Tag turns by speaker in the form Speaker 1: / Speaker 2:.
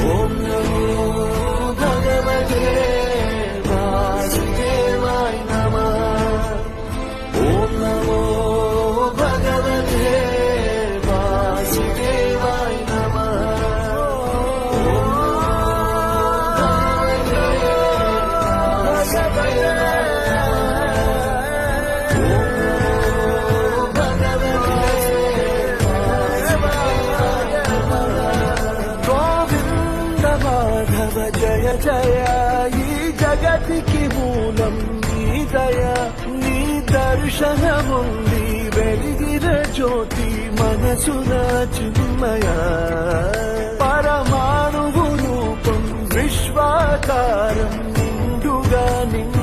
Speaker 1: ఓం నమో భగవతే వాసుదేవాయ నమః. ఓం నమో భగవతే వాసుదేవాయ నమః. మాధవ జయ జయ ఈ జగతికి మూలం నీ దయ నీ దర్శనముంది వెలిగిన జ్యోతి మనసున చిన్మయ పరమాణువు రూపం విశ్వాకారం నిండుగా నిండు